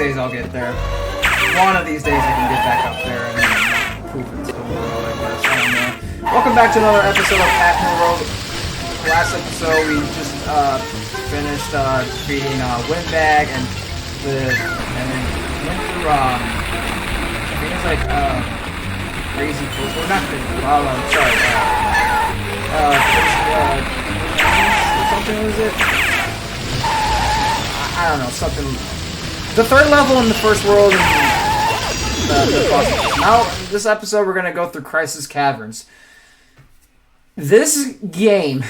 days I'll get there. One of these days I can get back up there and prove it to the world, I guess. I don't know. Welcome back to another episode of Pac-Man World. Last episode we just finished defeating Windbag and then went through I think it's like crazy fools. Well, not crazy. I'm sorry. Something was it? I don't know. Something. The third level in the first world. And the boss. Now, this episode we're gonna go through Crisis Caverns. This game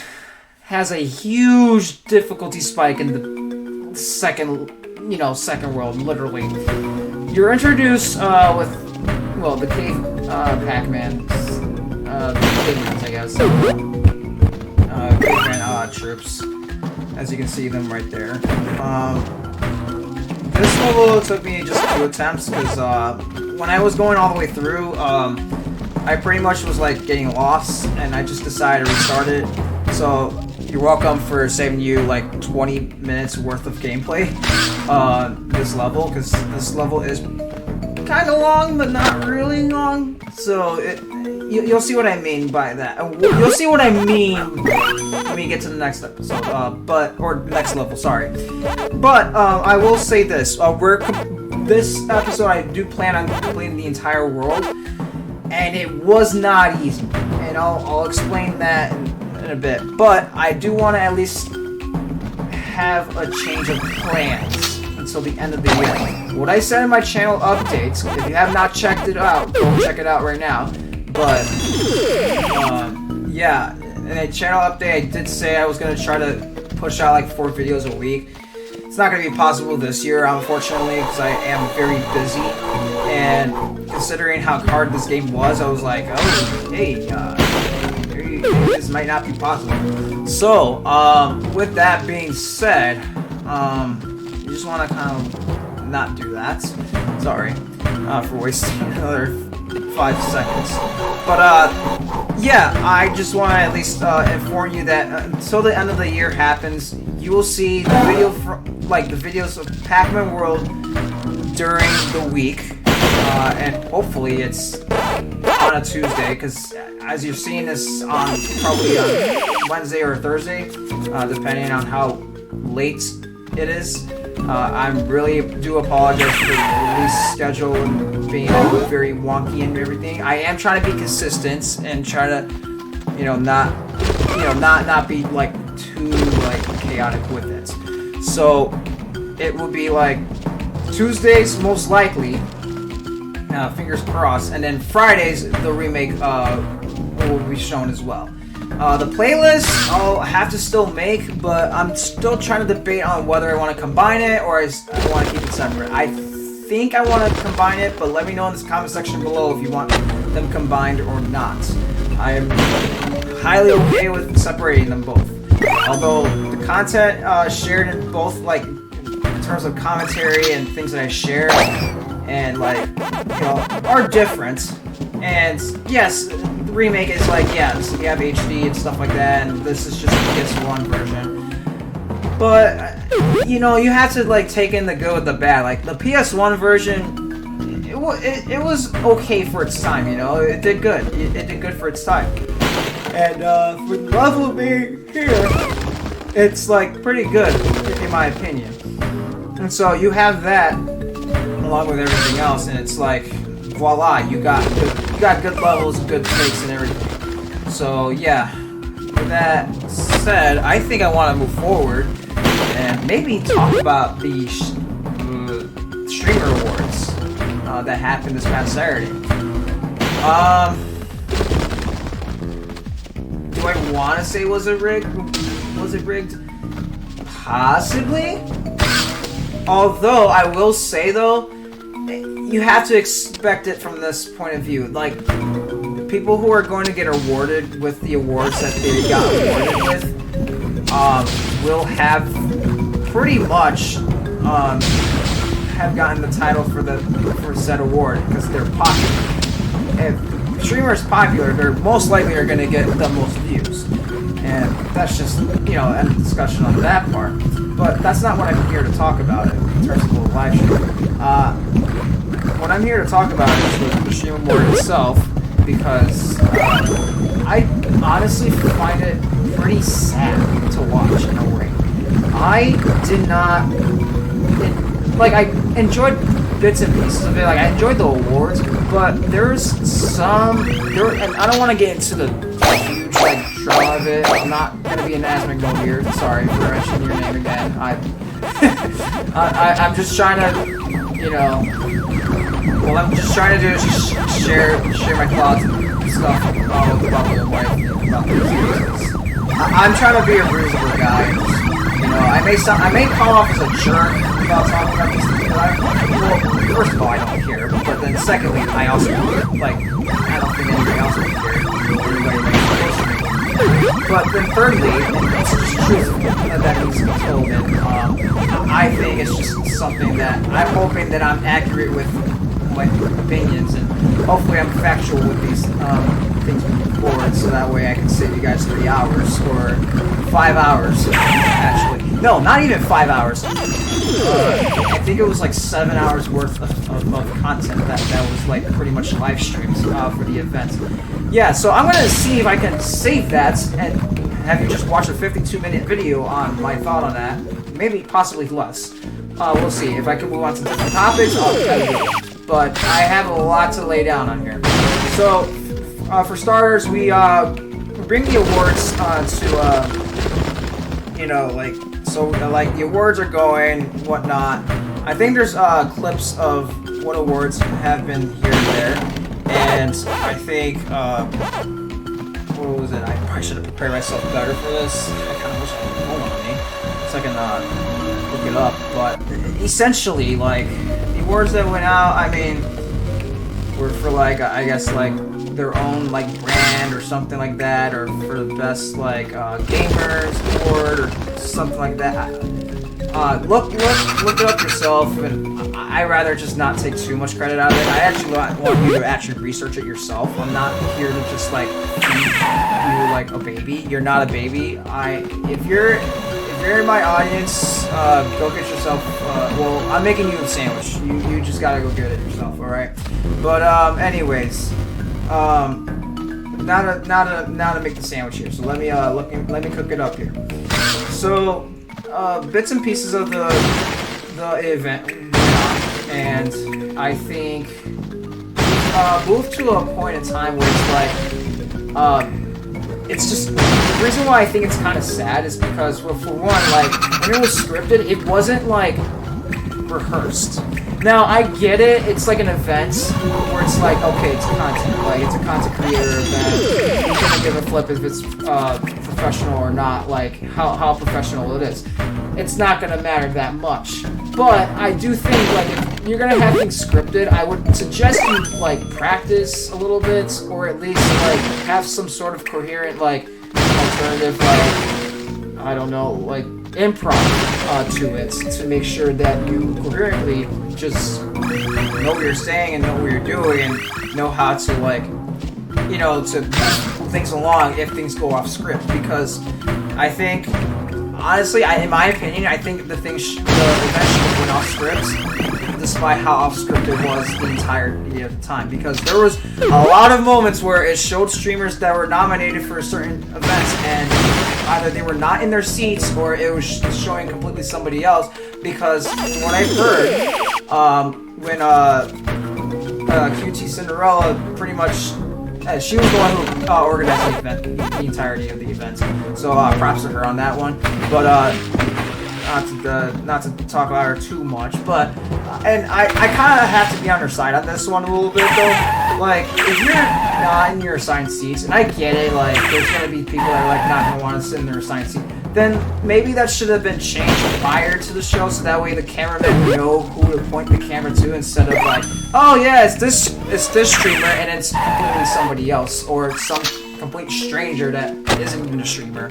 has a huge difficulty spike in the second world, literally. You're introduced with, well, the cave Pac-Man, the Caverns, I guess. Caveman troops, as you can see them right there. This level took me just 2 attempts, because when I was going all the way through, I pretty much was like getting lost, and I just decided to restart it. So you're welcome for saving you like 20 minutes worth of gameplay. This level, because this level is kind of long, but not really long. So you'll see what I mean by that. You'll see what I mean when we get to the next episode, or next level. Sorry, but I will say this: this episode I do plan on completing the entire world. And it was not easy, and I'll explain that in a bit. But I do want to at least have a change of plans until the end of the year. What I said in my channel updates, if you have not checked it out, go check it out right now. But yeah, in a channel update, I did say I was gonna try to push out like 4 videos a week. It's not gonna be possible this year, unfortunately, because I am very busy. And considering how hard this game was, I was like, oh, hey, this might not be possible. So, with that being said, you just want to kind of not do that. Sorry for wasting another 5 seconds. But, yeah, I just want to at least inform you that until the end of the year happens, you will see the the videos of Pac-Man World during the week. And hopefully it's on a Tuesday, because as you're seeing this on probably on Wednesday or Thursday, depending on how late it is. I really do apologize for the release schedule and being very wonky and everything. I am trying to be consistent and try to, not be like too like chaotic with it. So it will be like Tuesdays most likely. Fingers crossed, and then Fridays the remake will be shown as well. The playlist I'll have to still make, but I'm still trying to debate on whether I want to combine it or I want to keep it separate. I think I want to combine it, but let me know in the comment section below if you want them combined or not. I am highly okay with separating them both. Although the content shared in both, like in terms of commentary and things that I share, and are different. And yes, the remake is like, so you have HD and stuff like that, and this is just the PS1 version. But you have to like take in the good with the bad. Like the PS1 version, it was okay for its time. It did good. It did good for its time. And for the level being here, it's like pretty good in my opinion. And so you have that along with everything else, and it's like, voila, you got good levels, good takes, and everything. So yeah, with that said, I think I want to move forward and maybe talk about the streamer awards that happened this past Saturday. Do I want to say was it rigged? Was it rigged? Possibly. Although I will say though, you have to expect it from this point of view. Like, the people who are going to get awarded with the awards that they got awarded with will have pretty much have gotten the title for said award because they're popular. If the streamer is popular, they're most likely are going to get the most views. And that's just, you know, a discussion on that part. But that's not what I'm here to talk about it, in terms of the live stream. What I'm here to talk about is the stream award itself, because I honestly find it pretty sad to watch in a way. I did not, like, I enjoyed bits and pieces of it, like, I enjoyed the awards, but there's some, and I don't want to get into the huge, like, drama of it. I'm not going to be an ass McGo here, sorry for mentioning your name again. I'm just trying to, you know, what I'm just trying to do is just share my thoughts and stuff about the wife, about the experiences. I'm trying to be a reasonable guy. You know, I may come off as a jerk about talking about these things, but well, first of all, I don't care. But then secondly, I also, like, I don't think anybody else would care. Everybody makes it. But then thirdly, it's just truth that needs to be told, and I think it's just something that I'm hoping that I'm accurate with my opinions, and hopefully I'm factual with these things moving forward, so that way I can save you guys 3 hours, or 5 hours, actually. No, not even 5 hours. I think it was like 7 hours worth of content that was like pretty much live streams for the event. Yeah, so I'm gonna see if I can save that and have you just watch a 52-minute video on my thought on that. Maybe possibly less. We'll see. If I can move on to different topics, I'll try to do it. But I have a lot to lay down on here. So, for starters, we bring the awards to, you know, like, so, like, the awards are going, whatnot. I think there's clips of what awards have been here and there. And I think, what was it? I probably should have prepared myself better for this. I kind of wish I had a phone on me, so I can look it up. But essentially, like, the awards that went out, I mean, were for, like, I guess, like, their own, like, brand or something like that, or for the best, like, gamers award or something like that. Look it up yourself, and I'd rather just not take too much credit out of it. I actually want you to actually research it yourself. I'm not here to just, like, feed you like a baby. You're not a baby. If you're in my audience, go get yourself, well, I'm making you a sandwich. You just gotta go get it yourself, alright? But, anyways, now to make the sandwich here. So let me cook it up here. So, bits and pieces of the event, and I think, moved to a point in time where it's like, it's just, the reason why I think it's kind of sad is because, well, for one, like, when it was scripted, it wasn't, like, rehearsed. Now, I get it, it's like an event where it's like, okay, it's content, like, it's a content creator event, you can't give a flip if it's professional or not, like, how professional it is. It's not gonna matter that much. But I do think, like, if you're gonna have things scripted, I would suggest you, like, practice a little bit, or at least, like, have some sort of coherent, like, alternative, like, I don't know, like, improv to it, to make sure that you coherently just know what you're saying and know what you're doing and know how to, like, you know, to move things along if things go off script. Because I think, honestly, in my opinion, I think the event should have went off script, despite how off script it was the entirety of the time. Because there was a lot of moments where it showed streamers that were nominated for certain events, and either they were not in their seats or it was showing completely somebody else. Because from what I've heard, when QT Cinderella pretty much, she was the one who organized the event, the entirety of the event. So props to her on that one. But not to talk about her too much, but and I kind of have to be on her side on this one a little bit though. Like, if you're not in your assigned seats, and I get it, like, there's gonna be people that are like not gonna want to sit in their assigned seat, then maybe that should have been changed prior to the show, so that way the cameraman would know who to point the camera to, instead of like, oh yeah, it's this streamer and it's completely somebody else, or some complete stranger that isn't even a streamer.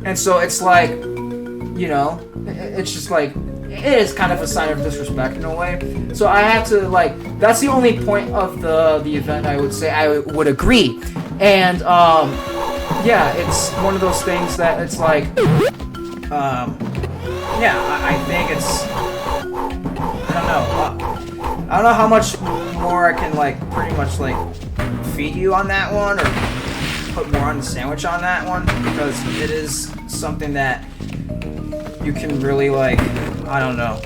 And so it's like, you know, it's just like, it is kind of a sign of disrespect in a way. So I have to, like, that's the only point of the event I would say I would agree. And yeah, it's one of those things that it's like, yeah, I think it's, I don't know. I don't know how much more I can like pretty much like feed you on that one or put more on the sandwich on that one, because it is something that you can really like, I don't know,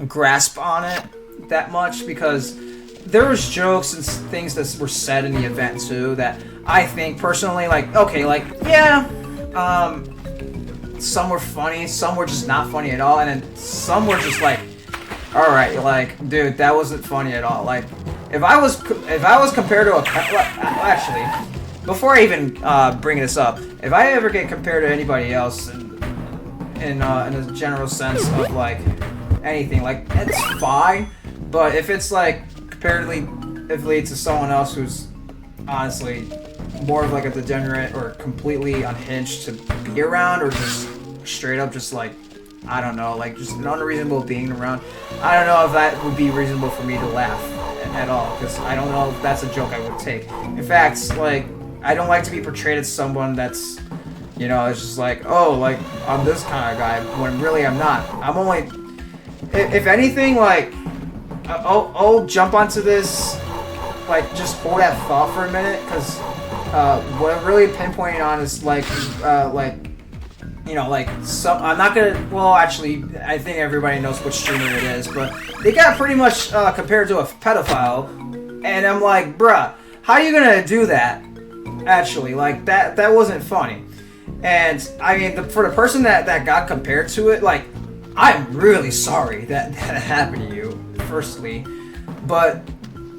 grasp on it that much, because there was jokes and things that were said in the event too that I think personally, like, okay, like, yeah, some were funny, some were just not funny at all, and then some were just like, all right, like, dude, that wasn't funny at all. Like, if I was compared to actually, before I even bring this up, if I ever get compared to anybody else in a general sense of like anything, like, it's fine, but if it's like comparatively to someone else who's honestly more of like a degenerate or completely unhinged to be around, or just straight up just like, I don't know, like just an unreasonable being around, I don't know if that would be reasonable for me to laugh at all, because I don't know if that's a joke I would take. In fact, like, I don't like to be portrayed as someone that's, you know, it's just like, oh, like, I'm this kind of guy, when really I'm not. I'm only, if anything, like, I'll jump onto this, like, just hold that thought for a minute, because what I'm really pinpointing on is, like, you know, like, some, I'm not gonna, well, actually, I think everybody knows which streamer it is, but they got pretty much compared to a pedophile, and I'm like, bruh, how are you gonna do that, actually? Like, that wasn't funny. And, I mean, for the person that got compared to it, like, I'm really sorry that happened to you, firstly, but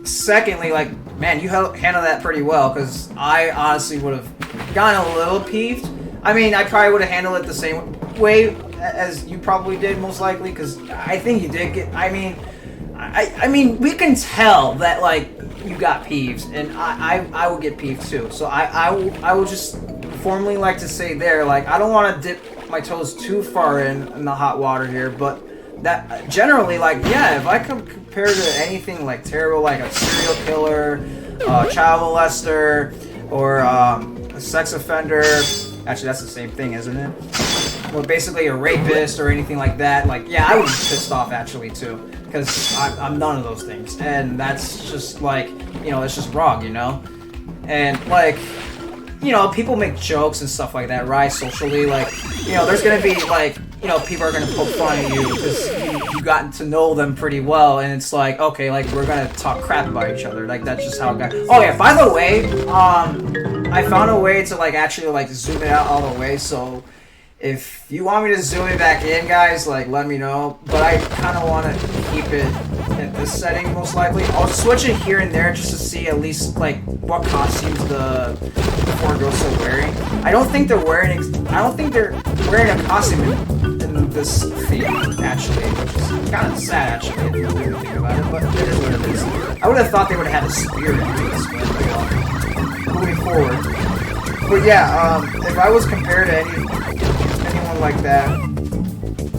secondly, like, man, you handled that pretty well, because I honestly would have gotten a little peeved. I mean, I probably would have handled it the same way as you probably did, most likely, because I think you did get, I mean, we can tell that, like, you got peeved, and I would get peeved too, so I would just formally like to say there, like, I don't want to dip my toes too far in the hot water here, but that generally, like, yeah, if I compare to anything like terrible, like a serial killer, child molester, or a sex offender, actually that's the same thing, isn't it? Or basically a rapist or anything like that, like, yeah, I would be pissed off actually too, because I'm none of those things, and that's just like, you know, it's just wrong, you know? And like, you know, people make jokes and stuff like that, right? Socially, like, you know, there's gonna be like, you know, people are gonna poke fun at you because you gotten to know them pretty well, and it's like, okay, like, we're gonna talk crap about each other, like, that's just how it got. Oh yeah, by the way, I found a way to like actually like zoom it out all the way, so if you want me to zoom it back in, guys, like, let me know, but I kind of want to keep it in this setting, most likely. I'll switch it here and there just to see at least, like, what costumes the four girls are wearing. I don't think they're wearing a costume in this theme, actually, which is kind of sad, actually, if you really think about it, but it is what it is. I would have thought they would have had a spear into this, but moving forward. But yeah, if I was compared to anyone like that,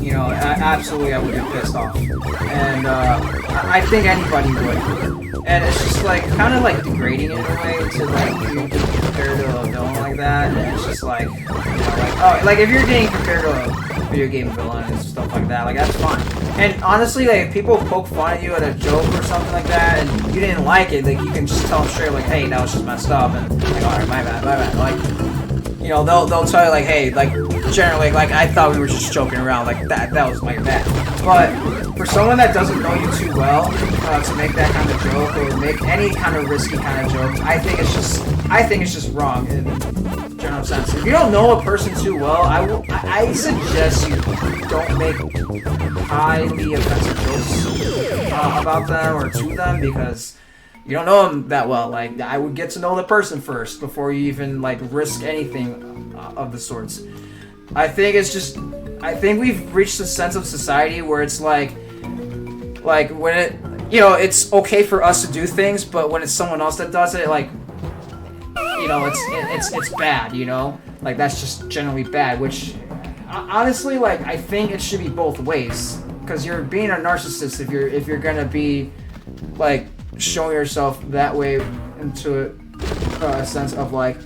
you know, absolutely I would get pissed off. And I think anybody would. And it's just like kind of like degrading in a way to like be compared to a villain like that. And it's just like, you know, like, oh, like if you're getting compared to a video game villain and stuff like that, like, that's fine. And honestly, like, if people poke fun at you at a joke or something like that, and you didn't like it, like, you can just tell them straight, like, hey, that was just messed up, and like, alright, my bad. Like, you know, they'll tell you, like, hey, like, generally, like, I thought we were just joking around, like, that was my bad. But for someone that doesn't know you too well, to make that kind of joke, or make any kind of risky kind of joke, I think it's just wrong in general sense. If you don't know a person too well, I suggest you don't make highly offensive jokes about them or to them, because you don't know them that well. Like, I would get to know the person first before you even like risk anything of the sorts. I think we've reached a sense of society where it's like when it, you know, it's okay for us to do things, but when it's someone else that does it, like, you know, it's bad, you know? Like, that's just generally bad, which, honestly, like, I think it should be both ways, because you're being a narcissist if you're gonna be, like, showing yourself that way into a sense of, like,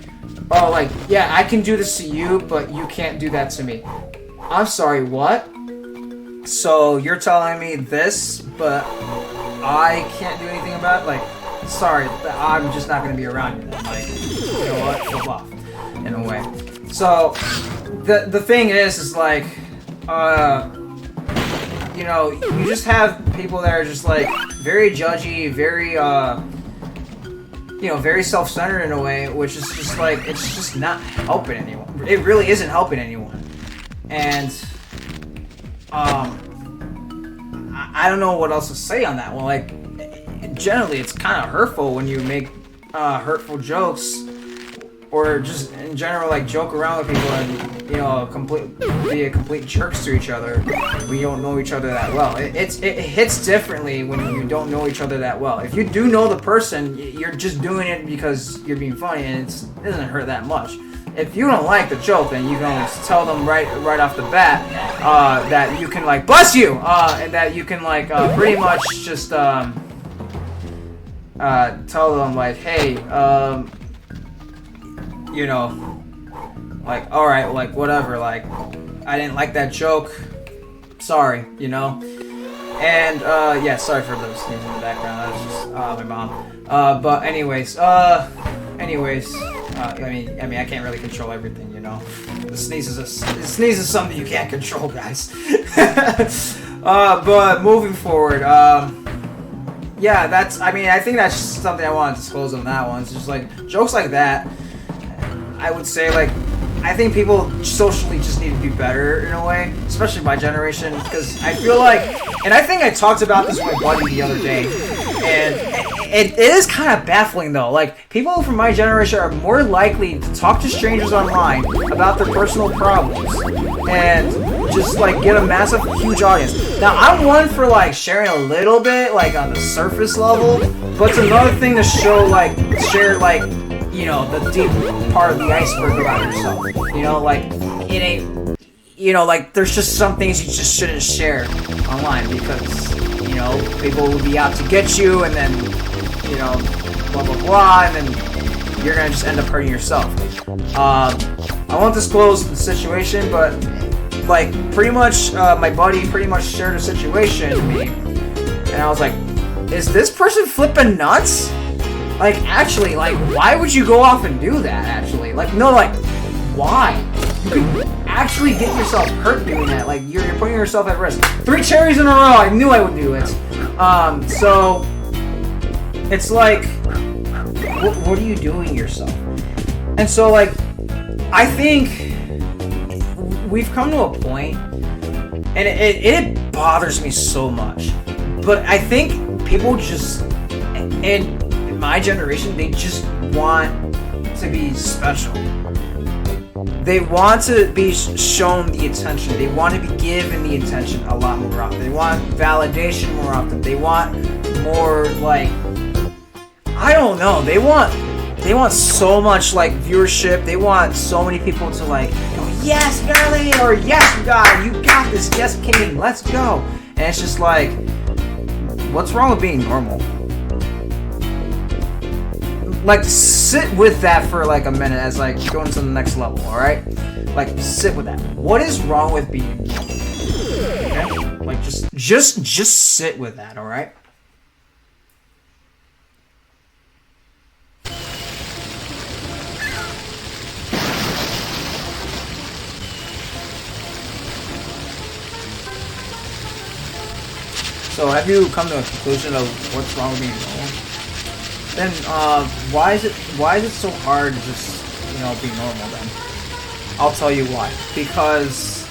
oh, like, yeah, I can do this to you, but you can't do that to me. I'm sorry, what? So you're telling me this, but I can't do anything about it? Like, sorry, I'm just not gonna be around you then. Like, you know what? Flip off, in a way. So, the thing is like, you know, you just have people that are just like very judgy, very you know, very self-centered in a way, which is just like, it's just not helping anyone. It really isn't helping anyone. And I don't know what else to say on that one. Like, generally, it's kind of hurtful when you make hurtful jokes, or just in general, like, joke around with people and, you know, be a complete jerks to each other when you don't know each other that well. It hits differently when you don't know each other that well. If you do know the person, you're just doing it because you're being funny, and it doesn't hurt that much. If you don't like the joke, then you can always tell them right off the bat that you can, like, bless you, and that you can, like, pretty much just tell them, like, hey, you know, like, alright, like, whatever, like, I didn't like that joke, sorry, you know? And, yeah, sorry for those sneezing in the background, that was just, my mom. But anyways, I mean, I can't really control everything, you know? The sneeze is something you can't control, guys. But moving forward, yeah, I think that's something I want to disclose on that one. It's just, like, jokes like that, I would say, like, I think people socially just need to be better in a way, especially my generation, because I feel like, and I think I talked about this with my buddy the other day, and it is kind of baffling though. Like, people from my generation are more likely to talk to strangers online about their personal problems and just, like, get a massive, huge audience. Now, I'm one for, like, sharing a little bit, like, on the surface level, but it's another thing to share, like, you know, the deep part of the iceberg about yourself. You know, like, it ain't, you know, like, there's just some things you just shouldn't share online because, you know, people will be out to get you, and then, you know, blah, blah, blah, and then you're gonna just end up hurting yourself. I won't disclose the situation, but, like, pretty much, my buddy pretty much shared a situation with me, and I was like, is this person flipping nuts? Like, actually, like, why would you go off and do that, actually? Like, no, like, why? You could actually get yourself hurt doing that. Like, you're putting yourself at risk. 3 cherries in a row, I knew I would do it. So, it's like, what are you doing yourself? And so, like, I think we've come to a point, and it bothers me so much, but I think people just, and my generation, they just want to be special. They want to be shown the attention. They want to be given the attention a lot more often. They want validation more often. They want more, like, I don't know. They want so much, like, viewership. They want so many people to, like, go, yes, girlie, or yes, guy, you got this, yes, king, let's go. And it's just like, what's wrong with being normal? Like, sit with that for, like, a minute as, like, going to the next level, alright? Like, sit with that. What is wrong with being normal? Okay? Like, just sit with that, alright? So, have you come to a conclusion of what's wrong with being normal? Then, why is it so hard to just, you know, be normal then? I'll tell you why. Because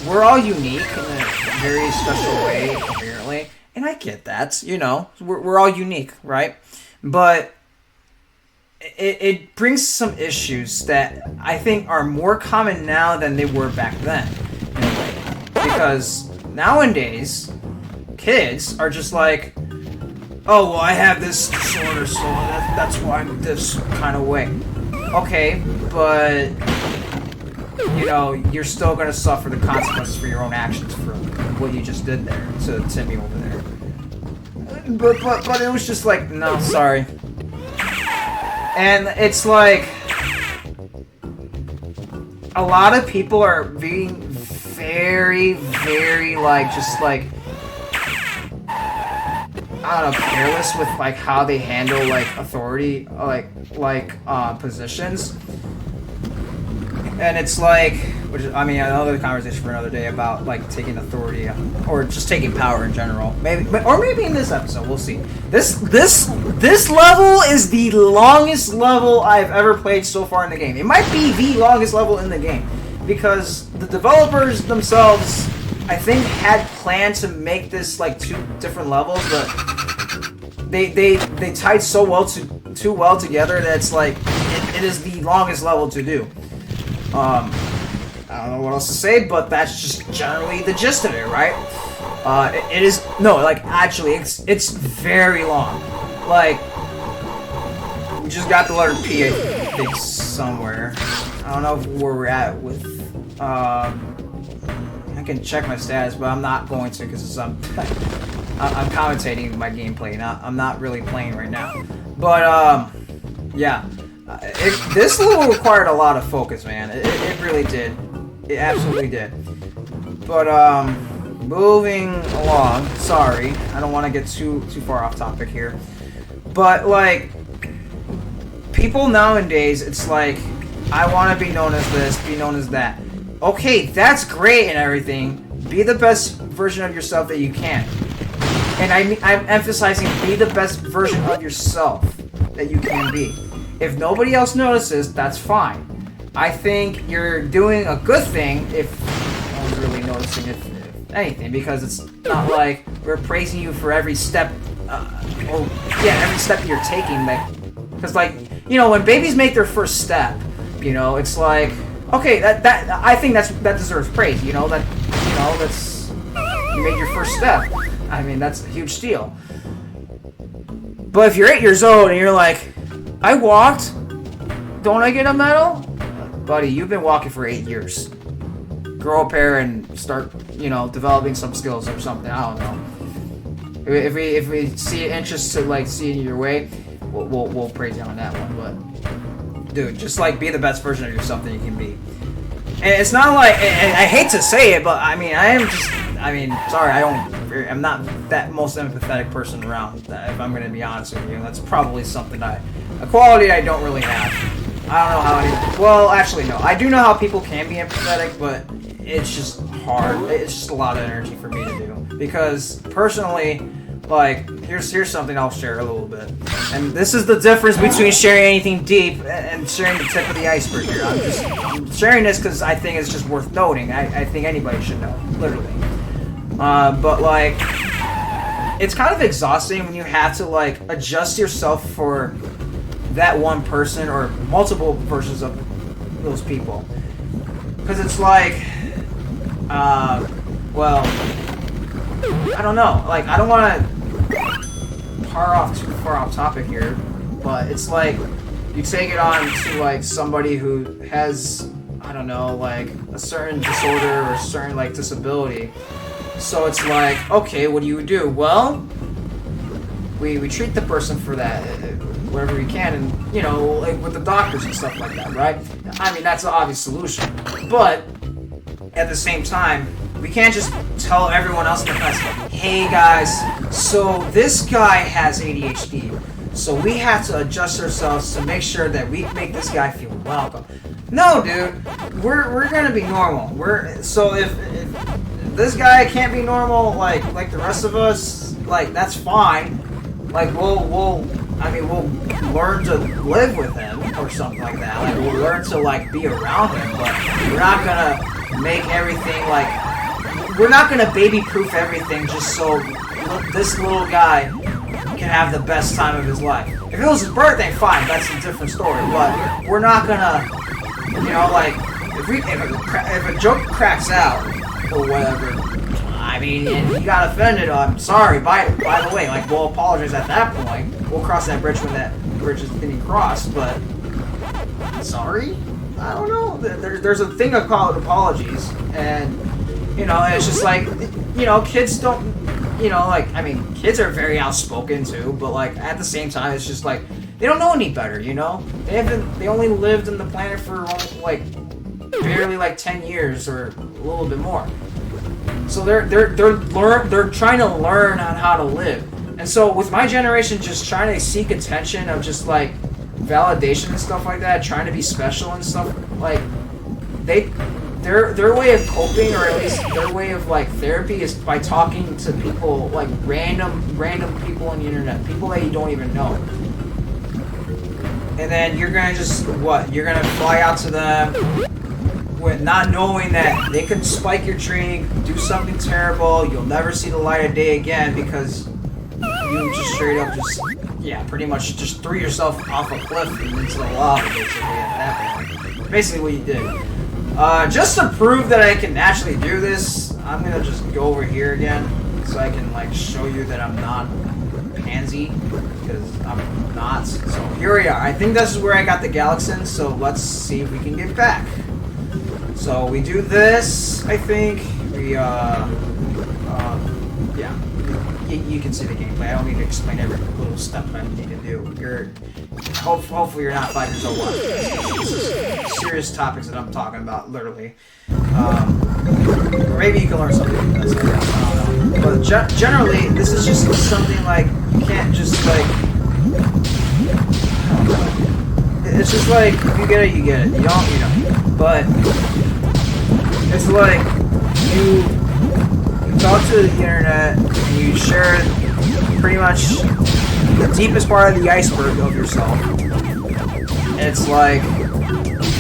we're all unique in a very special way, apparently. And I get that, you know. We're all unique, right? But it brings some issues that I think are more common now than they were back then, in a way. Because nowadays, kids are just like, oh, well, I have this disorder, so that's why I'm this kind of way. Okay, but, you know, you're still going to suffer the consequences for your own actions for what you just did there to Timmy over there. But it was just like, no, sorry. And it's like, a lot of people are being very, very, like, just, like, I don't know, careless with, like, how they handle, like, authority, positions. And it's like, which, I mean, another conversation for another day about, like, taking authority, or just taking power in general. Maybe in this episode, we'll see. This level is the longest level I've ever played so far in the game. It might be the longest level in the game, because the developers themselves, I think, had planned to make this, like, 2 different levels, but they tied so well too well together that it's like, it is the longest level to do. I don't know what else to say, but that's just generally the gist of it, right? It is, no, like, actually, it's very long. Like, we just got to learn P, I think, somewhere. I don't know where we're at with, I can check my status, but I'm not going to, because I'm commentating my gameplay, I'm not really playing right now. But, yeah. This level required a lot of focus, man. It really did. It absolutely did. But, moving along. Sorry, I don't want to get too far off topic here. But, like, people nowadays, it's like, I want to be known as this, be known as that. Okay, that's great and everything. Be the best version of yourself that you can. And I'm emphasizing, be the best version of yourself that you can be. If nobody else notices, that's fine. I think you're doing a good thing if no one's really noticing if anything, because it's not like we're praising you for every step, every step you're taking. Because, like, you know, when babies make their first step, you know, it's like, okay, that I think that deserves praise. You know, that's you made your first step. I mean, that's a huge deal. But if you're 8 years old and you're like, I walked, don't I get a medal? Buddy, you've been walking for 8 years. Grow a pair and start, you know, developing some skills or something. I don't know. If we see interest to, like, see it your way, we'll praise you on that one. But dude, just, like, be the best version of yourself that you can be. And it's not like, and I hate to say it, but I mean, sorry, I'm not that most empathetic person around, if I'm gonna be honest with you. That's probably something a quality I don't really have. I don't know how well, actually, no. I do know how people can be empathetic, but it's just hard. It's just a lot of energy for me to do. Because, personally, like, here's something I'll share a little bit. And this is the difference between sharing anything deep and sharing the tip of the iceberg here. I'm sharing this because I think it's just worth noting. I think anybody should know, literally. But, like, it's kind of exhausting when you have to, like, adjust yourself for that one person or multiple versions of those people. Because it's like, well, I don't know. Like, I don't want to too far off topic here, but it's like you take it on to, like, somebody who has, I don't know, like, a certain disorder or a certain, like, disability. So it's like, okay, what do you do? Well, we treat the person for that, wherever we can, and, you know, like, with the doctors and stuff like that, right? I mean, that's the obvious solution. But at the same time, we can't just tell everyone else in the class, hey guys, so this guy has ADHD, so we have to adjust ourselves to make sure that we make this guy feel welcome. No, dude, we're gonna be normal. So if this guy can't be normal like the rest of us, like, that's fine. Like, we'll learn to live with him or something like that. Like, we'll learn to, like, be around him, but we're not gonna make everything, like, we're not gonna baby-proof everything just so this little guy can have the best time of his life. If it was his birthday, fine, that's a different story. But we're not gonna, you know, like, if a joke cracks out or whatever, I mean, and he got offended, I'm sorry. By the way, like, we'll apologize at that point. We'll cross that bridge when that bridge is being crossed. But sorry, I don't know. There's a thing called apologies, and, you know, it's just like, you know, kids don't, you know, like, I mean, kids are very outspoken too, but, like, at the same time, it's just like, they don't know any better, you know? They only lived on the planet for, like, barely like 10 years or a little bit more. So they're trying to learn on how to live. And so with my generation just trying to seek attention of just like validation and stuff like that, trying to be special and stuff, like their way of coping, or at least their way of like therapy, is by talking to people, like random people on the internet, people that you don't even know. And then you're gonna just you're gonna fly out to them with not knowing that they could spike your drink, do something terrible, you'll never see the light of day again because you just straight up pretty much just threw yourself off a cliff and into the lava, basically, at that point. Basically what you did. Just to prove that I can actually do this, I'm gonna just go over here again so I can like show you that I'm not pansy, because I'm not. So here we are. I think this is where I got the Galaxin, so let's see if we can get back. So we do this, I think. You can see the gameplay. I don't need to explain every little step I need to do. Hopefully you're not 5 years old watching this. This is serious topics that I'm talking about, literally. Or maybe you can learn something from this. I don't know. But generally, this is just something like, you can't just like, I don't know. It's just like, if you get it, you get it. You don't, you don't. But it's like, you talk to the internet and you share pretty much the deepest part of the iceberg of yourself. It's like,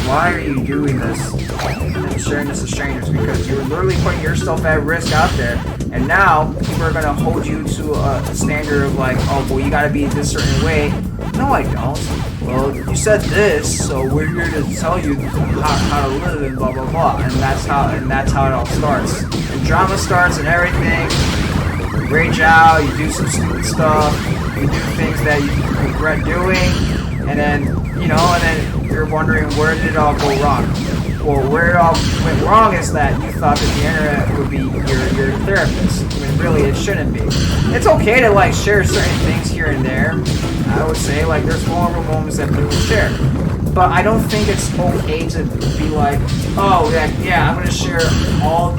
why are you doing this and sharing this with strangers? Because you're literally putting yourself at risk out there, and now people are gonna hold you to a standard of like, oh, well, you gotta be this certain way. No, I don't. Well, you said this, so we're here to tell you how to live and blah blah blah, and that's how it all starts. And drama starts and everything. You rage out, you do some stupid stuff, you do things that you regret doing, and then you're wondering where did it all go wrong. Well, where it all went wrong is that you thought that the internet would be your therapist, when really it shouldn't be. It's okay to like share certain things here and there. I would say like there's vulnerable moments that people share, but I don't think it's okay to be like, oh yeah, I'm gonna share all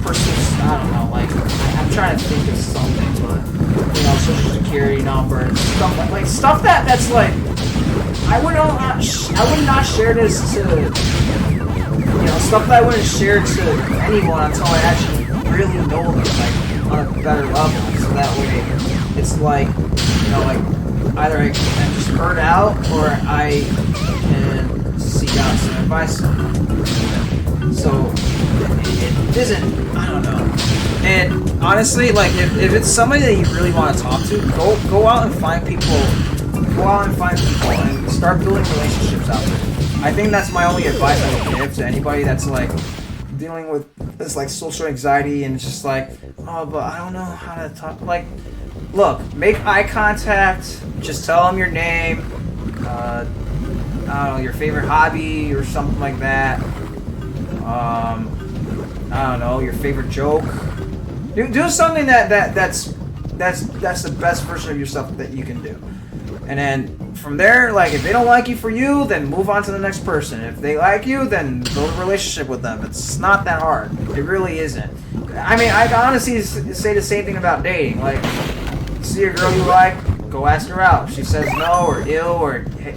person's, I don't know, like I'm trying to think of something, but social security number and stuff like stuff that's like I would not share this to stuff that I wouldn't share to anyone until I actually really know them, like on a better level. So that way it's like like either I can just hurt out or I can seek out some advice. So it isn't, I don't know. And honestly, like if it's somebody that you really want to talk to, go out and find people. Go out and find people and start building relationships out there. I think that's my only advice I would give to anybody that's like dealing with this like social anxiety and it's just like, oh, but I don't know how to talk. Like, look, make eye contact. Just tell them your name. I don't know, your favorite hobby or something like that. I don't know, your favorite joke. Do something that's the best version of yourself that you can do. And then from there, like if they don't like you for you, then move on to the next person. If they like you, then build a relationship with them. It's not that hard. It really isn't. I mean, I can honestly say the same thing about dating. Like, see a girl you like, go ask her out. If she says no or ill or hey,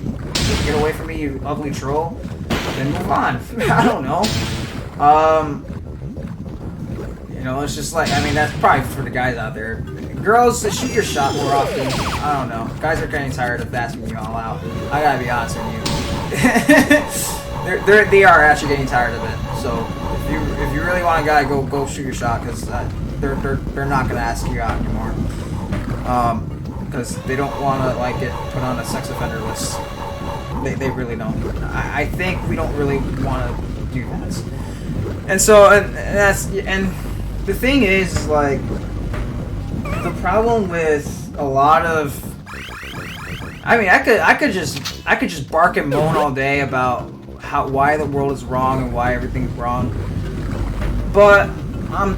get away from me, you ugly troll, then move on. I don't know. It's just like, I mean, that's probably for the guys out there. Girls, shoot your shot more often. I don't know. Guys are getting tired of asking you all out. I gotta be honest with you. they are actually getting tired of it. So if you really want a guy, go shoot your shot, because they're not gonna ask you out anymore. Because they don't want to like get put on a sex offender list. They really don't. I think we don't really want to do that. And so and the thing is like. The problem with a lot of, I mean, I could just bark and moan all day about why the world is wrong and why everything's wrong, but I'm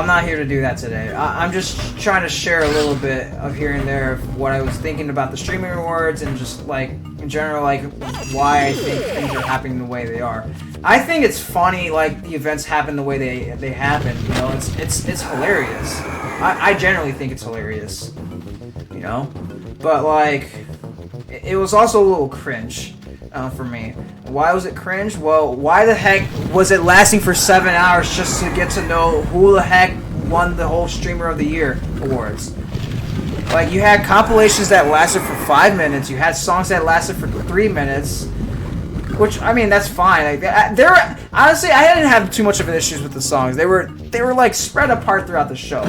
not here to do that today. I'm just trying to share a little bit of here and there of what I was thinking about the streaming rewards and just like in general, like why I think things are happening the way they are. I think it's funny, like the events happen the way they happen. You know, it's hilarious. I generally think it's hilarious. You know, but like it was also a little cringe for me. Why was it cringe? Well, why the heck was it lasting for 7 hours just to get to know who the heck won the whole Streamer of the Year awards? Like, you had compilations that lasted for 5 minutes. You had songs that lasted for 3 minutes. Which, I mean, that's fine. Like, honestly, I didn't have too much of an issues with the songs. They were like spread apart throughout the show.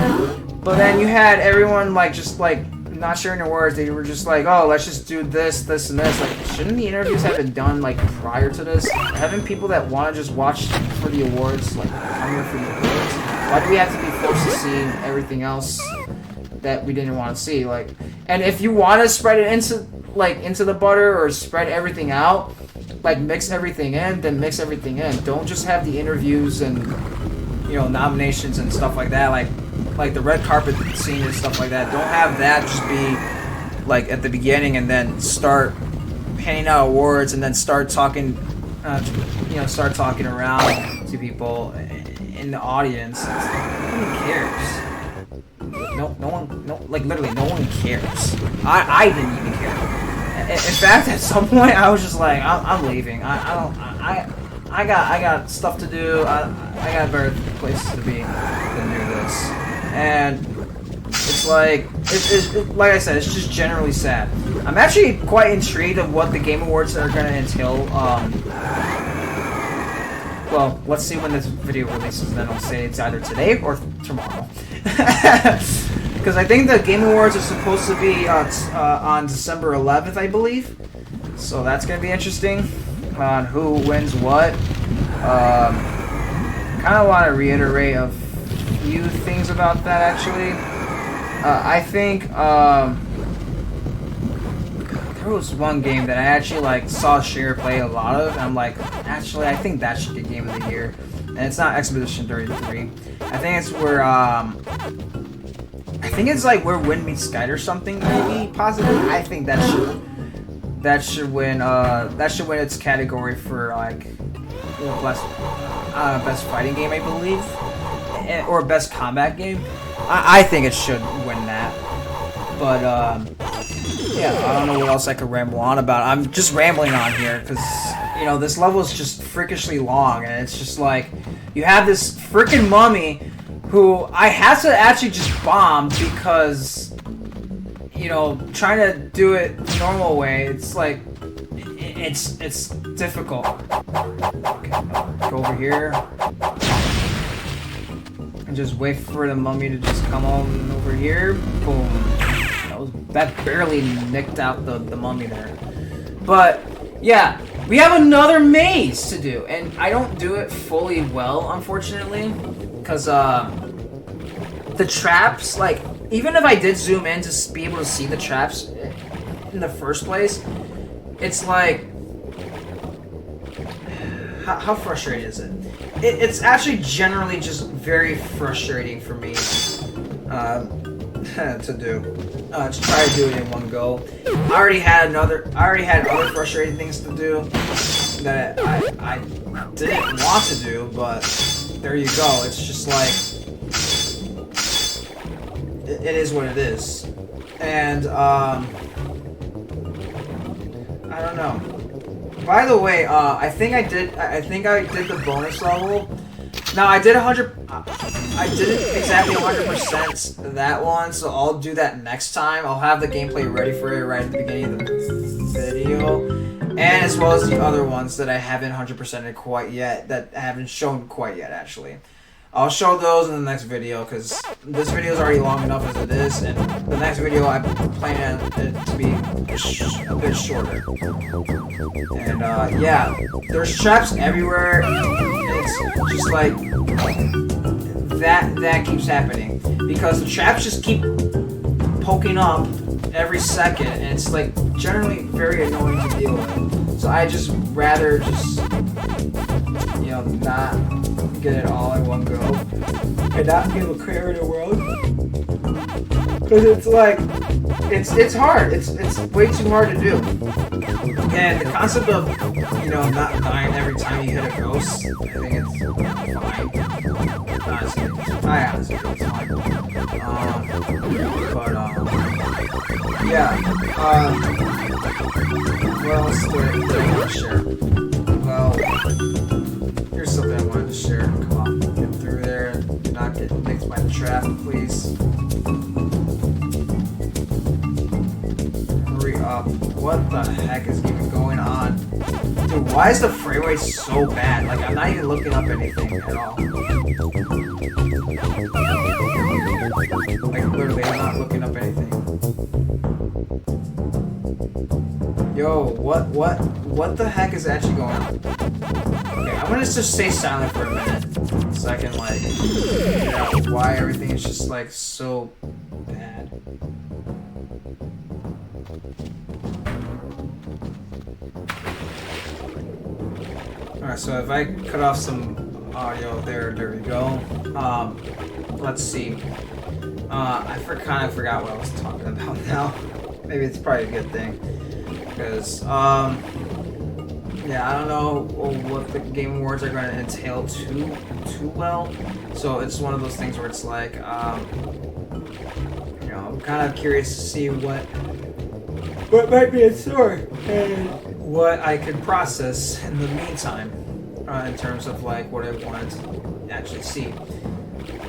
But then you had everyone like just like not sharing their words. They were just like, oh, let's just do this, this, and this. Like, shouldn't the interviews have been done like prior to this? Haven't people that want to just watch for the awards like come here for the awards? Why do we have to be forced to see everything else that we didn't want to see? Like, and if you want to spread it into the butter or spread everything out, like mix everything in, then mix everything in. Don't just have the interviews and nominations and stuff like that. Like the red carpet scene and stuff like that. Don't have that just be like at the beginning and then start handing out awards and then start talking around to people in the audience. No one cares. Literally no one cares. I didn't even care. In fact, at some point I was just like, I'm leaving. I got stuff to do. I got better places to be than do this. And it's like, like I said, it's just generally sad. I'm actually quite intrigued of what the Game Awards are going to entail. Well, let's see when this video releases, then I'll say it's either today or tomorrow. Because I think the Game Awards are supposed to be on December 11th, I believe. So that's going to be interesting on who wins what. Kind of want to reiterate a few things about that, actually. I think there was one game that I actually saw Cher play a lot of, and I'm like, actually, I think that should get Game of the Year. And it's not Expedition 33. I think it's where where Wind Meets Sky or something, maybe, possibly. I think that should win its category for best fighting game, I believe, or best combat game. I think it should win that. But yeah, I don't know what else I could ramble on about. I'm just rambling on here because this level is just freakishly long, and it's just like you have this freaking mummy who I had to actually just bomb because trying to do it the normal way, it's like it's difficult. Okay, go over here and just wait for the mummy to just come on over here. Boom. That barely nicked out the mummy there. But yeah, we have another maze to do, and I don't do it fully well, unfortunately, because the traps, even if I did zoom in to be able to see the traps in the first place, it's like, how frustrating is it? It's actually generally just very frustrating for me to do. To try to do it in one go. I already had other frustrating things to do that I didn't want to do, but there you go. It's just like it is what it is, and I don't know. By the way, I think I did the bonus level. Now I didn't exactly 100% that one, so I'll do that next time. I'll have the gameplay ready for it right at the beginning of the video, and as well as the other ones that I haven't 100%ed quite yet, that I haven't shown quite yet, actually. I'll show those in the next video, because this video is already long enough as it is, and the next video I plan it to be a bit shorter. And yeah, there's traps everywhere. It's just like that keeps happening, because the traps just keep poking up every second, and it's like generally very annoying to deal with. So I just rather just not get it all in one go and not give a care in the world, because it's like it's hard. It's way too hard to do. And the concept of you know, not dying every time you hit a ghost, I think it's fine. Honestly, I honestly think it's fine. Yeah. What else did I want to share? Well, here's something I wanted to share. Come on, get through there. Do not get nicked by the traffic, please. Hurry up. What the heck is even going on? Dude, why is the freeway so bad? Like, I'm not even looking up anything at all. Like, literally, I'm not looking up anything. Yo, what the heck is actually going on? Okay, I'm gonna just stay silent for a minute, so I can, like, figure out why everything is just, like, so bad. Alright, so if I cut off some audio there we go. Let's see. I kind of forgot what I was talking about now. Maybe it's probably a good thing. Because, yeah, I don't know what the Game Awards are going to entail too well. So it's one of those things where it's like, you know, I'm kind of curious to see what might be in store and what I could process in the meantime, in terms of like what I want to actually see.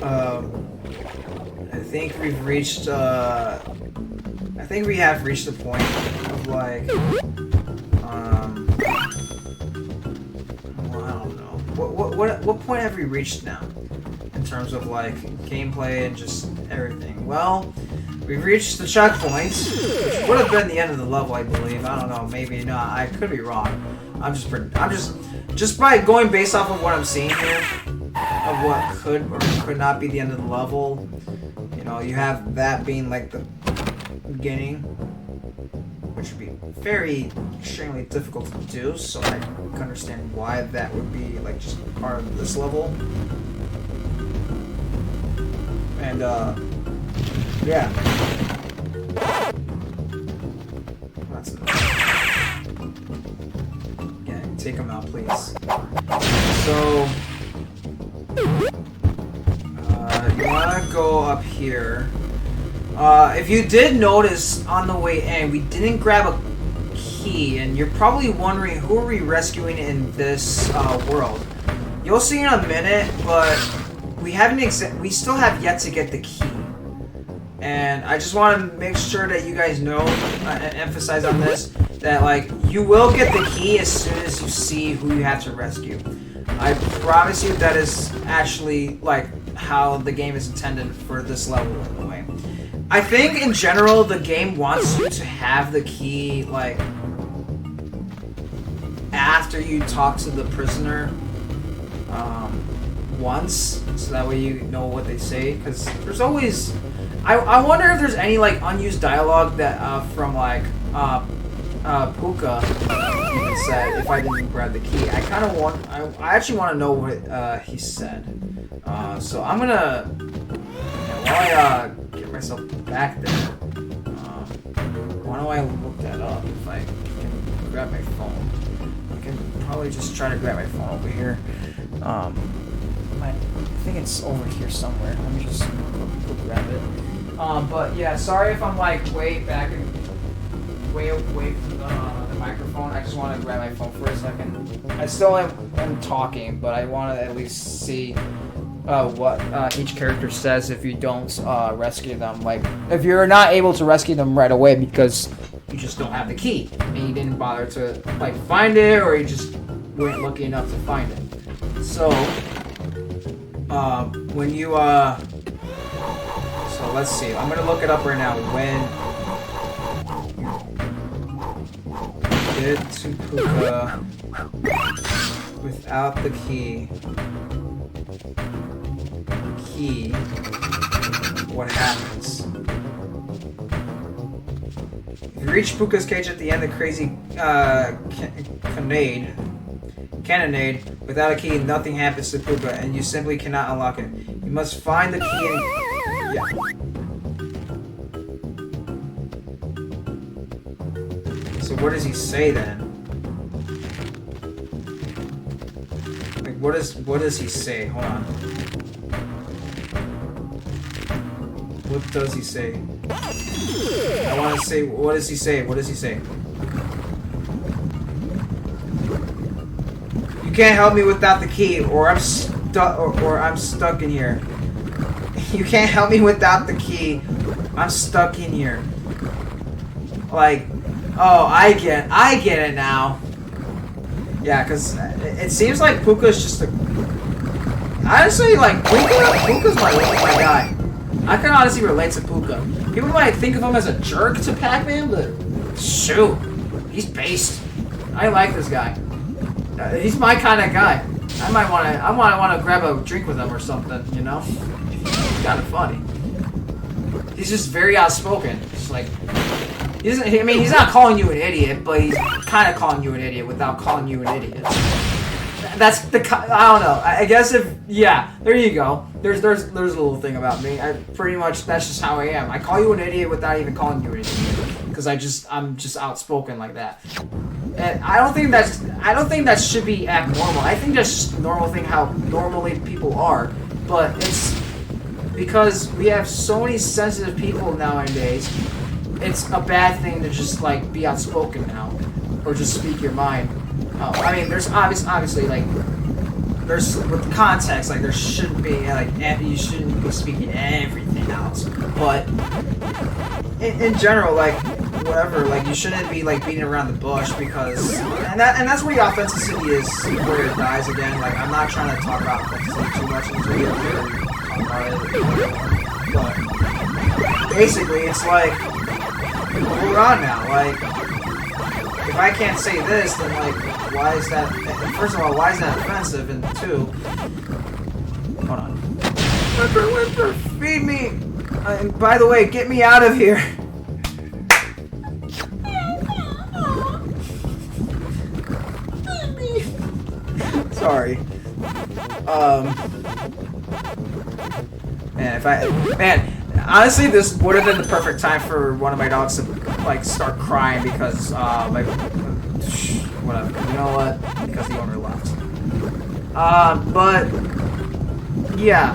I think we've reached. I think we have reached the point of like, well, I don't know. What point have we reached now in terms of like gameplay and just everything? Well, we've reached the checkpoint, which would have been the end of the level, I believe. I don't know, maybe not. I could be wrong. I'm just by going based off of what I'm seeing here, of what could or could not be the end of the level. You know, you have that being like the beginning, which would be very extremely difficult to do, so I can understand why that would be like just part of this level. And yeah, that's enough. Yeah, take them out, please. So you wanna go up here. If you did notice on the way in, we didn't grab a key, and you're probably wondering who are we rescuing in this world. You'll see in a minute, but we still have yet to get the key. And I just want to make sure that you guys know and emphasize on this that like you will get the key as soon as you see who you have to rescue. I promise you that is actually like how the game is intended for this level in a way. I think in general the game wants you to have the key like after you talk to the prisoner once, so that way you know what they say, because there's always I wonder if there's any like unused dialogue that from like Puka even said if I didn't grab the key. I actually want to know what he said. So I'm gonna while I get myself back there. Why don't I look that up if I can grab my phone? I can probably just try to grab my phone over here. I think it's over here somewhere. Let me just go grab it. But yeah, sorry if I'm like way back and way away from the microphone. I just want to grab my phone for a second. I still am talking, but I want to at least see what each character says if you don't rescue them. Like, if you're not able to rescue them right away because you just don't have the key and you didn't bother to like find it, or you just weren't lucky enough to find it. So when you so let's see, I'm gonna look it up right now. When you get to Puka without the key, what happens? If you reach Puka's cage at the end of the crazy cannonade, without a key, nothing happens to Puka, and you simply cannot unlock it. You must find the key and... Yeah. So what does he say then? what does he say? Hold on. What does he say? I want to say, what does he say? What does he say? You can't help me without the key, or I'm stuck, or I'm stuck in here. You can't help me without the key. I'm stuck in here. Like, oh, I get it now. Yeah, because it seems like Puka's just a... Honestly, like, Puka's my guy. I can honestly relate to Puka. People might think of him as a jerk to Pac-Man, but shoot, he's based. I like this guy. He's my kind of guy. I want to grab a drink with him or something, you know? He's kind of funny. He's just very outspoken. Just like, I mean, he's not calling you an idiot, but he's kind of calling you an idiot without calling you an idiot. That's the, I don't know. I guess if, yeah, there you go. There's a little thing about me. I pretty much, that's just how I am. I call you an idiot without even calling you an idiot. Because I'm just outspoken like that. And I don't think that should be abnormal. I think that's just a normal thing how normally people are. But it's because we have so many sensitive people nowadays. It's a bad thing to just like be outspoken now, or just speak your mind. I mean, there's obviously like there's with context, like there shouldn't be like you shouldn't be speaking everything out, but in general, like whatever, like you shouldn't be like beating around the bush because and that's where the authenticity is where it dies again. Like I'm not trying to talk about authenticity too much in this video, but basically it's like. We're on now, like, if I can't say this, then, like, why is that, first of all, why is that offensive, and two, hold on, Whimper, feed me, and by the way, get me out of here, feed me, sorry, man, honestly, this would have been the perfect time for one of my dogs to like start crying because like whatever. You know what? Because the owner left. But yeah,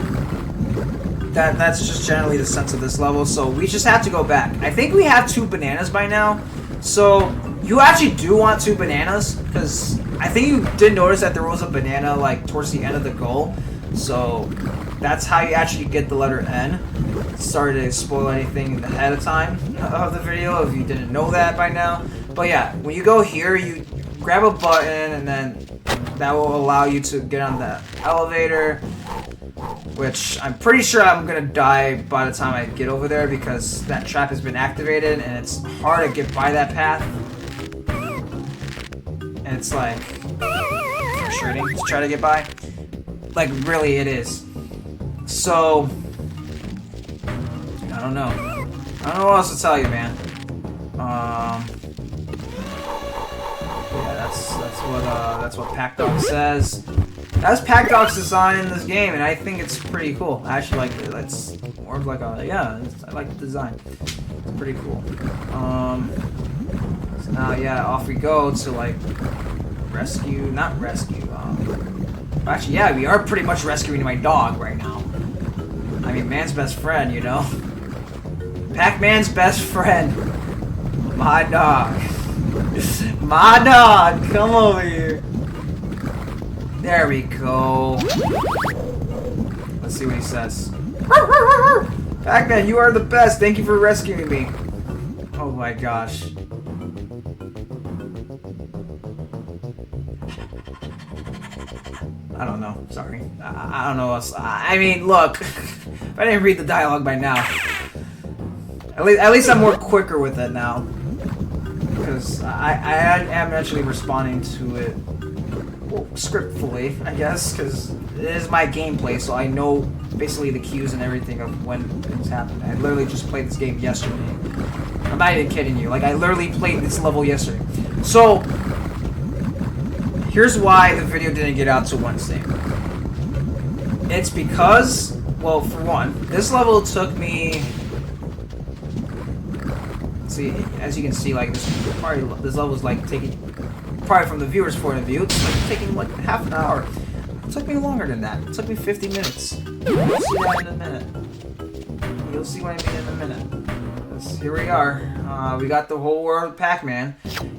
that's just generally the sense of this level. So we just have to go back. I think we have 2 bananas by now. So you actually do want 2 bananas because I think you did notice that there was a banana like towards the end of the goal. So that's how you actually get the letter N. Sorry to spoil anything ahead of time of the video if you didn't know that by now. But yeah, when you go here, you grab a button and then that will allow you to get on the elevator, which I'm pretty sure I'm gonna die by the time I get over there because that trap has been activated and it's hard to get by that path. And it's like frustrating to try to get by. Like really it is. So I don't know. I don't know what else to tell you, man. Yeah, that's what PackDog says. That's PackDog's design in this game, and I think it's pretty cool. I actually like it. It's more of like a I like the design. It's pretty cool. So now yeah, off we go to like not rescue. Actually, yeah, we are pretty much rescuing my dog right now. I mean, man's best friend, you know? Pac-Man's best friend. My dog. My dog, come over here. There we go. Let's see what he says. Pac-Man, you are the best. Thank you for rescuing me. Oh my gosh. I don't know. Sorry. I don't know what else. I mean, look. If I didn't read the dialogue by now, at least I'm more quicker with it now, because I am actually responding to it well, scriptfully, I guess, because it is my gameplay, so I know basically the cues and everything of when things happen. I literally just played this game yesterday. I'm not even kidding you. Like I literally played this level yesterday. So here's why the video didn't get out till Wednesday. It's because, well, for one, this level took me. See, as you can see, like this level is like taking, probably from the viewer's point of view, it's like taking like half an hour took me longer than that. It took me 50 minutes. You'll see that in a minute. You'll see what I mean in a minute. Here we are. We got the whole world of Pac-Man.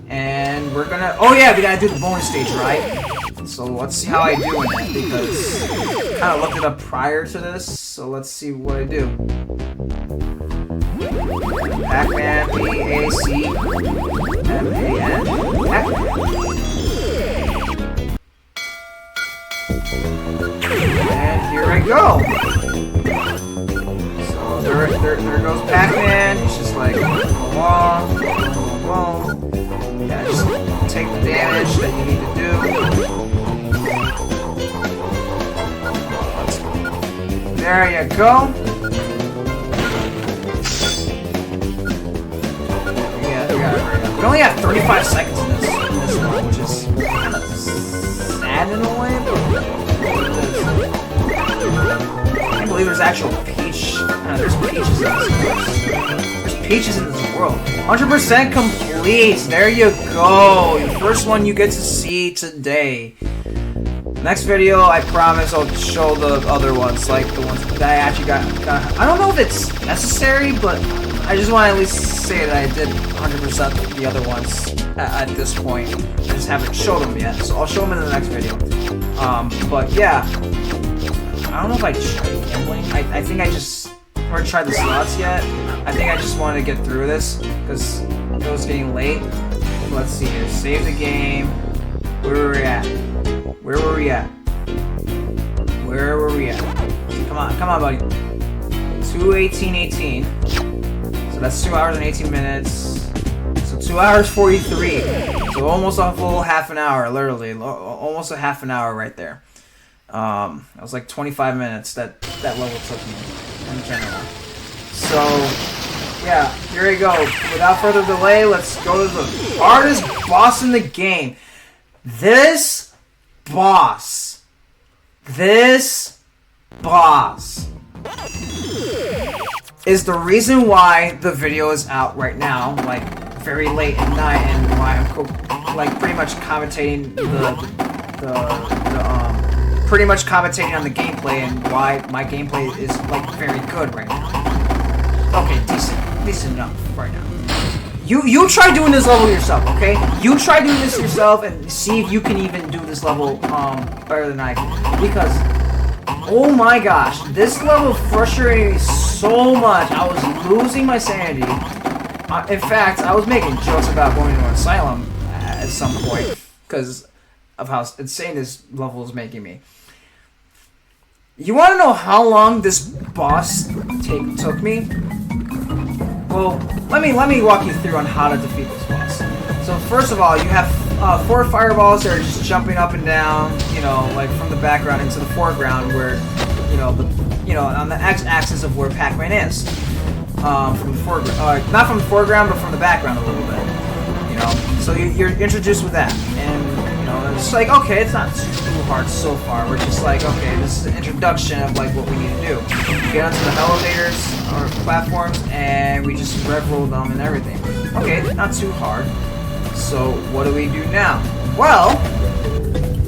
And we're gonna... Oh yeah, we gotta do the bonus stage, right? So let's see how I do in it, because I kind of looked it up prior to this. So let's see what I do. Pac-Man, P-A-C-M-A-N. Pac-Man. And here I go. So there goes Pac-Man. He's just like, along. Yeah, just take the damage that you need to do. There you go. Yeah, we got it right now. We only have 35 seconds in this one, which is kind of sad in a way, but I can't believe there's actual peach. There's peaches in this. There's peaches in this world. 100% complete. There you go. The first one you get to see today. Next video, I promise I'll show the other ones, like the ones that I actually got. I don't know if it's necessary, but I just want to at least say that I did 100% of the other ones at this point. I just haven't showed them yet, so I'll show them in the next video. But yeah, I don't know if I tried gambling. I think I just haven't tried the slots yet. I think I just wanted to get through this because it was getting late. Let's see here. Save the game. Where were we at? Where were we at? Where were we at? Come on, buddy. 2:18:18. So that's 2 hours and 18 minutes. So 2 hours 43. So almost a full half an hour, literally, almost a half an hour right there. That was like 25 minutes that level took me in general. So yeah, here we go. Without further delay, let's go to the hardest boss in the game. This boss is the reason why the video is out right now, like very late at night, and why I'm like pretty much commentating pretty much commentating on the gameplay, and why my gameplay is like very good right now. Okay, decent enough right now. You try doing this level yourself, okay? You try doing this yourself and see if you can even do this level better than I can. Because, oh my gosh, this level frustrated me so much. I was losing my sanity. In fact, I was making jokes about going to an asylum at some point because of how insane this level is making me. You want to know how long this boss took me? Well, let me walk you through on how to defeat this boss. So first of all, you have 4 fireballs that are just jumping up and down, you know, like from the background into the foreground, where, on the x-axis of where Pac-Man is. From the foreground, not from the foreground, but from the background a little bit. You know, so you're introduced with that, and it's like, okay, it's not too hard so far. We're just like, okay, this is an introduction of like what we need to do. We get onto the elevators or platforms, and we just rev roll them and everything. Okay, not too hard. So what do we do now? Well,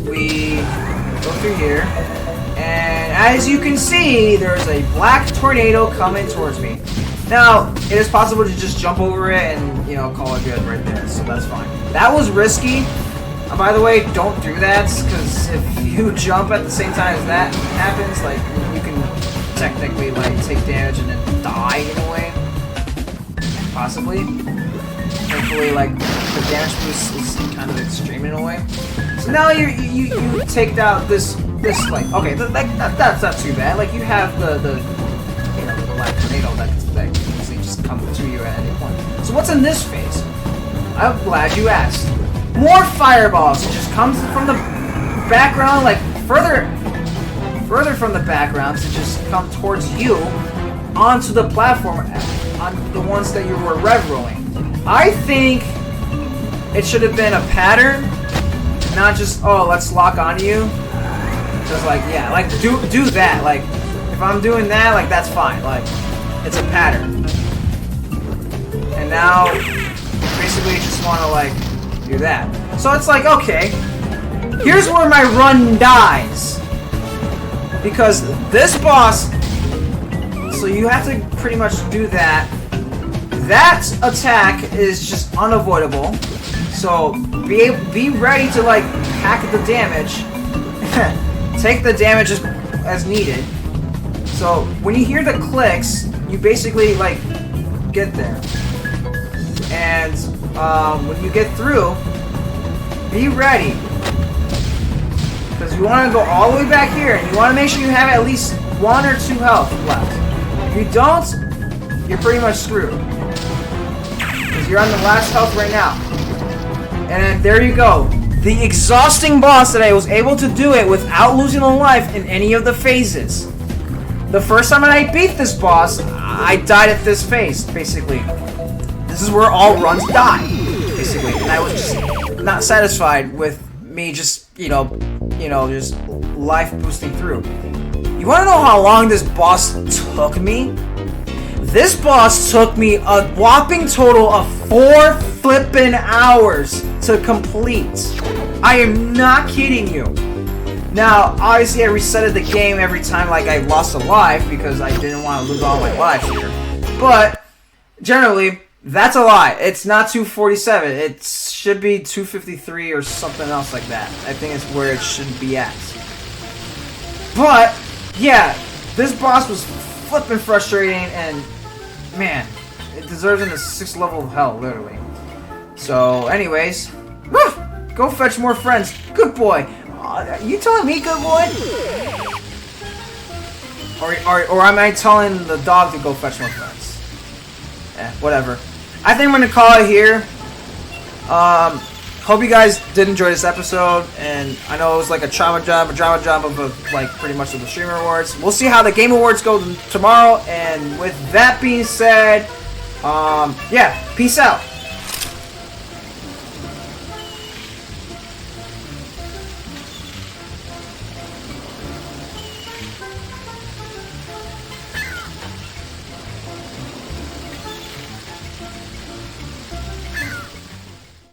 we go through here, and as you can see, there's a black tornado coming towards me. Now, it is possible to just jump over it and, call it good right there, so that's fine. That was risky. By the way, don't do that, because if you jump at the same time as that happens, like, you can technically, like, take damage and then die in a way. Possibly. Hopefully, like, the damage boost is kind of extreme in a way. So now you take out this like, okay, that's not too bad. Like, you have the black tornado that can easily just come to you at any point. So what's in this phase? I'm glad you asked. More fireballs. It just comes from the background, like further from the background to just come towards you onto the platform on the ones that you were rev rolling. I think it should have been a pattern, not just, oh, let's lock onto you. Just like, yeah, like do that. Like, if I'm doing that, like, that's fine. Like, it's a pattern. And now, basically, you just want to, like, do that. So it's like, okay, here's where my run dies. because this boss. So you have to pretty much do that. That attack is just unavoidable. So be ready to like hack the damage. Take the damage as needed. So when you hear the clicks, you basically like get there. And when you get through, be ready. Because you want to go all the way back here, and you want to make sure you have at least 1 or 2 health left. If you don't, you're pretty much screwed. Because you're on the last health right now. And then there you go. The exhausting boss that I was able to do it without losing a life in any of the phases. The first time I beat this boss, I died at this phase, basically. This is where all runs die, basically. And I was just not satisfied with me just, just life boosting through. You want to know how long this boss took me? This boss took me a whopping total of 4 flippin' hours to complete. I am not kidding you. Now, obviously I resetted the game every time like I lost a life because I didn't want to lose all my lives here. But, generally, that's a lie. It's not 247. It should be 253 or something else like that. I think it's where it should be at. But, yeah, this boss was flippin' frustrating and, man, it deserves in the 6th level of hell, literally. So, anyways, go fetch more friends. Good boy. You telling me, good boy? Or am I telling the dog to go fetch more friends? Whatever. I think I'm gonna call it here. Hope you guys did enjoy this episode, and I know it was like a drama job of like pretty much of the Streamer Awards. We'll see how the Game Awards go tomorrow, and with that being said, yeah, peace out.